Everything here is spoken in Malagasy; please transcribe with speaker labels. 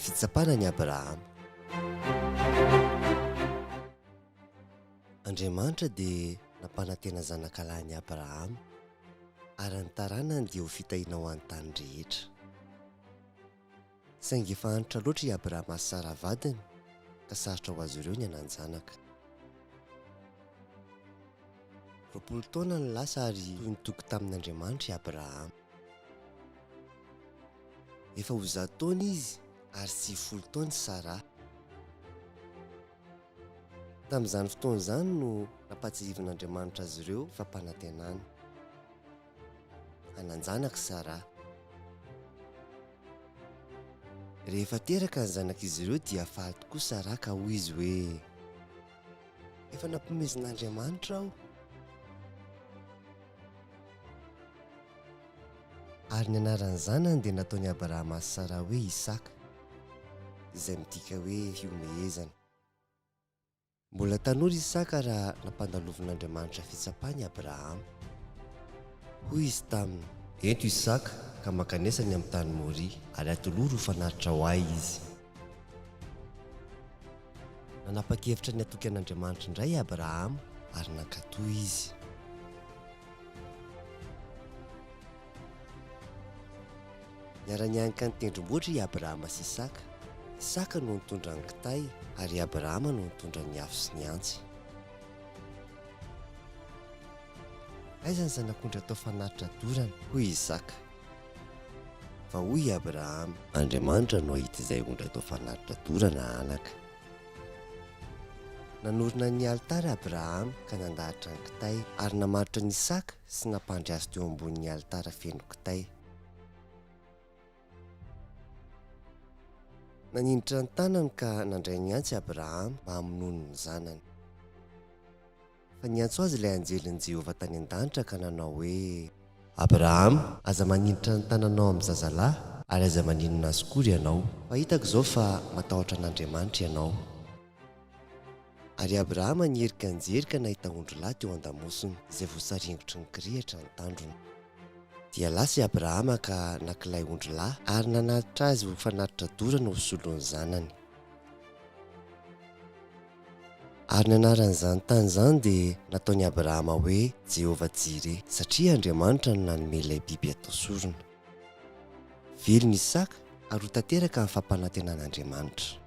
Speaker 1: fitsapana ny Abrahama. Andriamanitra dia nampanantena zanakalahy ny Abrahama ary ny taranany dia ho fitahiana ho an'ny tany rehetra. Saingy efa antitra loatra i Abrahama sy Saraha vadiny ka sarotra ho azy ireo ny hanan-janaka. 20 taona ny lasa ary toy nitoky tamin'Andriamanitra i Abrahama. Efa ho 100 taona izy ary 90 taona Saraha. Tamin'izany fotoana izany no nampatsihivin'Andriamanitra azy ireo fampanantenany. Hanan-janaka Saraha. Rehefa teraka ny zanak'izy ireo dia faly tokoa Saraha ka hoy izy hoe efa nampimezin'Andriamanitra aho. Ary ny anaran'ny zanany dia nataon'i Abrahama sy Saraha hoe Isaka, izay midika hoe fiomehezana. Mbola tanora Isaka raha nampandalovin'Andriamanitra fitsapany Abrahama. Hoy izy taminy, ento Isaka ka makanesany amin'ny tany Moria ary atoloha ho fanaritra ho ahy izy. Nanapa-kevitra ny atoky an'Andriamanitra indray Abrahama ary nankatoy izy. Niara-nianika ny tendrombohitra i Abrahama sy Isaka. Isaka no nitondra ny kitay ary Abrahama no nitondra ny afo sy ny antsy. Aiza ny zanak'ondry atao fanaritra dorana? Hoy Isaka. Fa hoy Abrahama, Andriamanitra no ahita izay ondry atao fanaritra dorana anaka. Nanorina ny alitara Abrahama ka nandahatra ny kitay ary namaritra ny Isaka sy nampandry azy teo ambonin'ny alitara feno kitay. Naninitra ny tanany ka nandray ny antsy Abrahama mba hamonono ny zanany. Fa niantso azy ilay anjelin'i Jehovah tany an-danitra ka nanao hoe, Abrahama, aza maninitra ny tananao amin'ny zazalahy ary aza maninona azy kory ianao. Fa hitako izao fa matahotra an'Andriamanitra ianao. Ary Abrahama nierika nijerika nahita ondry lahy teo an-damosiny izay voasaringotry ny kirihitra ny tandrony. Dia lasa i Abrahama ka nakilay ondry lahy ary nanatitra azy ho fanatitra dorana ho solon'ny zanany. Ary ny anaran'izany tany izany dia nataon'i Abrahama hoe Jehovah Jireh satria Andriamanitra no nanome ilay biby atao sorona. Velon'i Isaka ary ho tanteraka amin'ny fampanantenan'Andriamanitra.